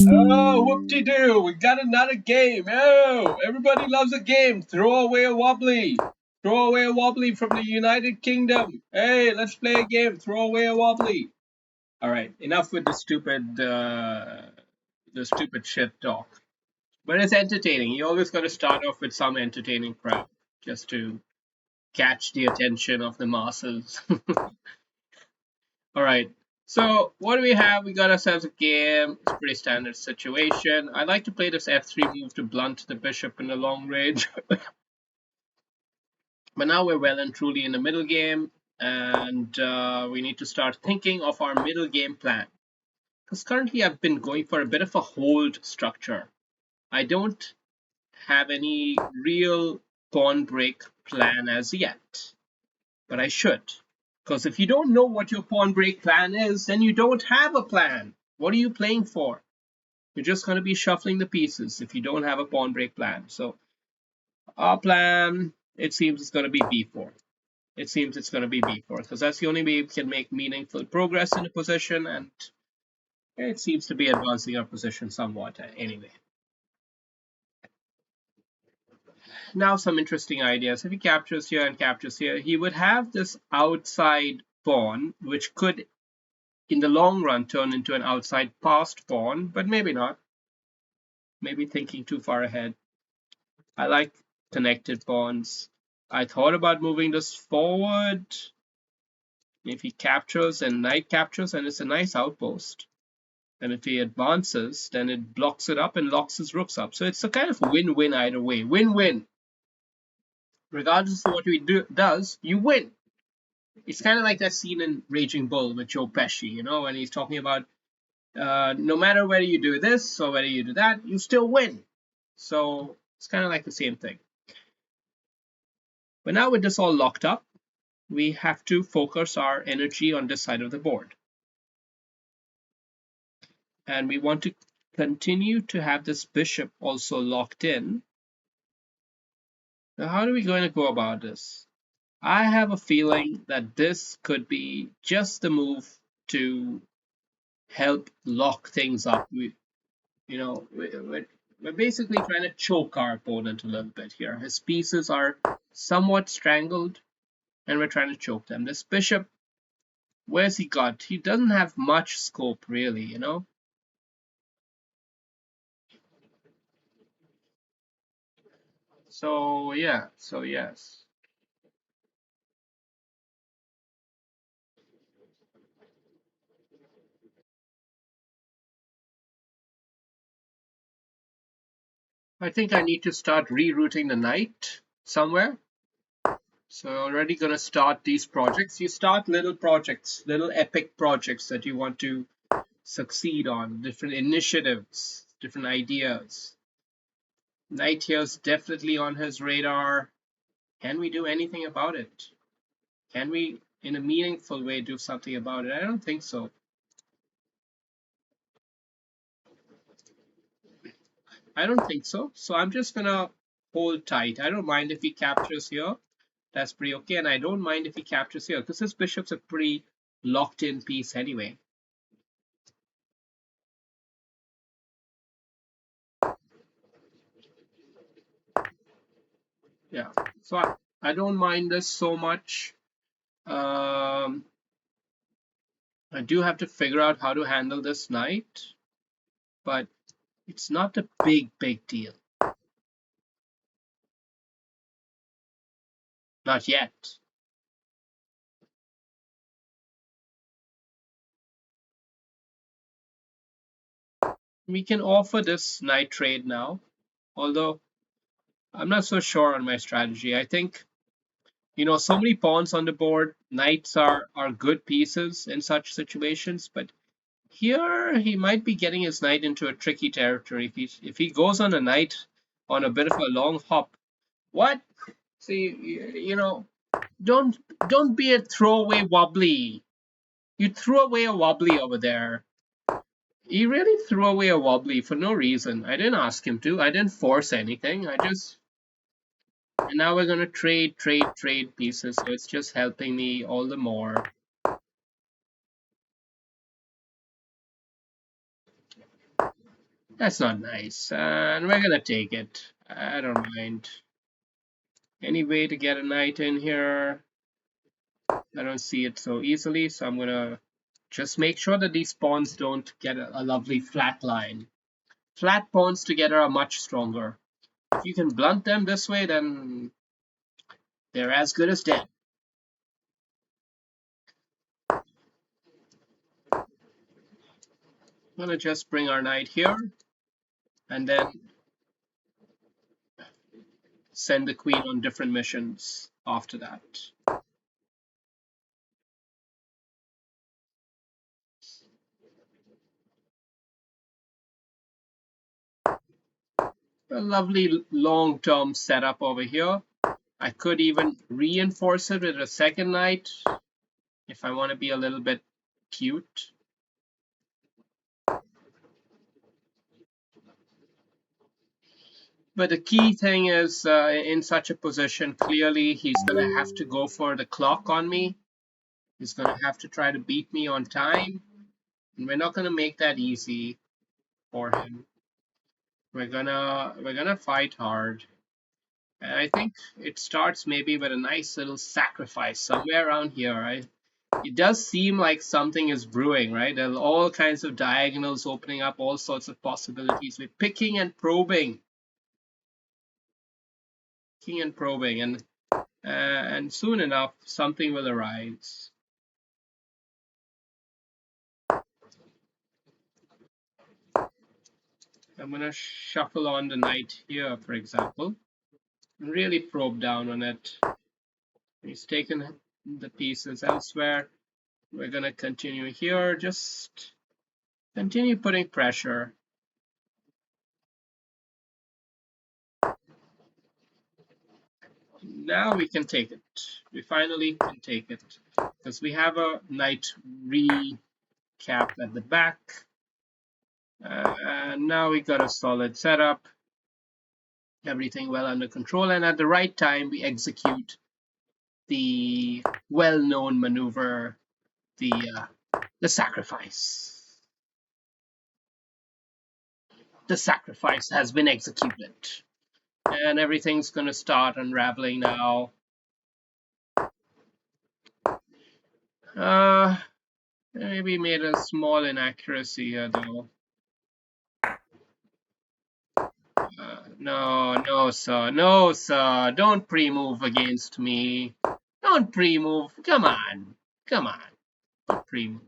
Oh, whoop-de-doo, we got another game. Oh, everybody loves a game. Throw away a wobbly. Throw away a wobbly from the United Kingdom. Hey, let's play a game. Throw away a wobbly. All right, enough with the stupid shit talk. But it's entertaining. You always got to start off with some entertaining crap just to catch the attention of the masses. All right. So what do we have? We got ourselves a game. It's a pretty standard situation. I like to play this f3 move to blunt the bishop in the long range. But now we're well and truly in the middle game, and we need to start thinking of our middle game plan. Because currently I've been going for a bit of a hold structure. I don't have any real pawn break plan as yet, but I should. Because if you don't know what your pawn break plan is, then you don't have a plan. What are you playing for? You're just going to be shuffling the pieces if you don't have a pawn break plan. So our plan, it seems it's going to be b4. It seems it's going to be b4 because that's the only way we can make meaningful progress in the position, and it seems to be advancing our position somewhat anyway. Now some interesting ideas. If he captures here and captures here, he would have this outside pawn, which could in the long run turn into an outside passed pawn, but maybe not. Maybe thinking too far ahead. I like connected pawns. I thought about moving this forward. If he captures and knight captures, and it's a nice outpost. And if he advances, then it blocks it up and locks his rooks up. So it's a kind of win-win either way. Win-win. Regardless of what he does, you win. It's kind of like that scene in Raging Bull with Joe Pesci, you know, when he's talking about no matter whether you do this or whether you do that, you still win. So it's kind of like the same thing. But now with this all locked up, we have to focus our energy on this side of the board. And we want to continue to have this bishop also locked in. Now, how are we going to go about this? I have a feeling that this could be just the move to help lock things up. We're basically trying to choke our opponent a little bit here. His pieces are somewhat strangled, and we're trying to choke them. This bishop, where's he got? He doesn't have much scope, really, you know? So, yeah, so yes. I think I need to start rerouting the knight somewhere. So already going to start these projects. You start little projects, little epic projects that you want to succeed on, different initiatives, different ideas. Knight here is definitely on his radar. Can we do anything about it? Can we, in a meaningful way, do something about it? I don't think so. I don't think so. So I'm just going to hold tight. I don't mind if he captures here. That's pretty okay. And I don't mind if he captures here because his bishop's a pretty locked in piece anyway. Yeah, so I don't mind this so much. Um, I do have to figure out how to handle this knight, but it's not a big deal. Not yet. We can offer this knight trade now, although I'm not so sure on my strategy. I think, you know, so many pawns on the board, knights are good pieces in such situations, but here he might be getting his knight into a tricky territory. If he goes on a knight on a bit of a long hop, what? See, you know, don't don't be a throwaway wobbly. You threw away a wobbly over there. He really threw away a wobbly for no reason. I didn't ask him to. I didn't force anything. I just and now we're gonna trade pieces. So it's just helping me all the more. That's not nice. And we're gonna take it. I don't mind. Any way to get a knight in here? I don't see it so easily, so I'm gonna just make sure that these pawns don't get a lovely flat line. Flat pawns together are much stronger. If you can blunt them this way, then they're as good as dead. I'm gonna just bring our knight here, and then send the queen on different missions after that. A lovely long-term setup over here. I could even reinforce it with a second knight if I want to be a little bit cute. But the key thing is, in such a position, clearly he's going to have to go for the clock on me. He's going to have to try to beat me on time. And we're not going to make that easy for him. We're gonna fight hard. And I think it starts maybe with a nice little sacrifice somewhere around here, right? It does seem like something is brewing, right? There are all kinds of diagonals opening up, all sorts of possibilities. We're picking and probing, and soon enough something will arise. I'm gonna shuffle on the knight here, for example, and really probe down on it. He's taken the pieces elsewhere. We're gonna continue here, just continue putting pressure. Now we can take it. We finally can take it because we have a knight recap at the back. And now we got a solid setup, everything well under control, and at the right time we execute the well-known maneuver, the sacrifice. The sacrifice has been executed, and everything's going to start unraveling now. Maybe made a small inaccuracy here, though. No, no, sir. No, sir. Don't pre-move against me. Don't pre-move. Come on. Come on. Don't pre-move.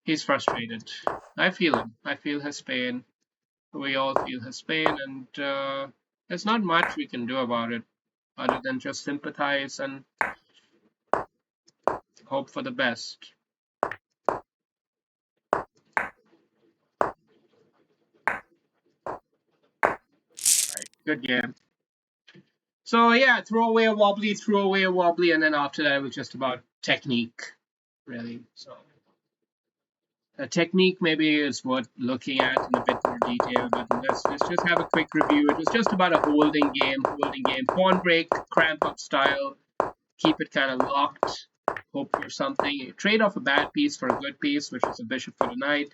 He's frustrated. I feel him. I feel his pain. We all feel his pain, and there's not much we can do about it other than just sympathize and hope for the best. Right, good game. So yeah, throw away a wobbly, and then after that it was just about technique, really. So technique maybe is worth looking at in a bit more detail, but let's just have a quick review. It was just about a holding game, pawn break, cramp up style, keep it kind of locked, hope for something, trade off a bad piece for a good piece, which is a bishop for the knight,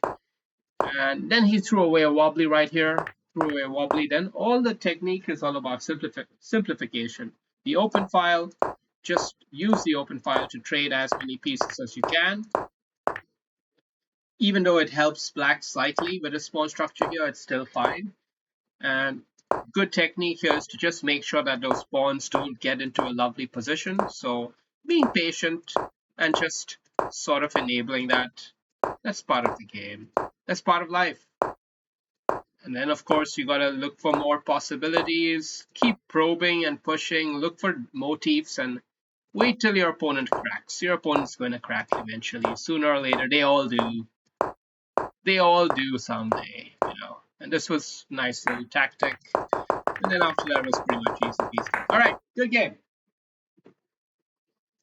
and then he threw away a wobbly right here, then all the technique is all about simplification. The open file, just use the open file to trade as many pieces as you can. Even though it helps black slightly with a small structure here, it's still fine. And good technique here is to just make sure that those pawns don't get into a lovely position. So being patient and just sort of enabling that, that's part of the game. That's part of life. And then, of course, you got to look for more possibilities, keep probing and pushing, look for motifs, and wait till your opponent cracks. Your opponent's going to crack eventually. Sooner or later, they all do. They all do someday, you know. And this was nice little tactic. And then after that was pretty much easy peasy. All right, good game.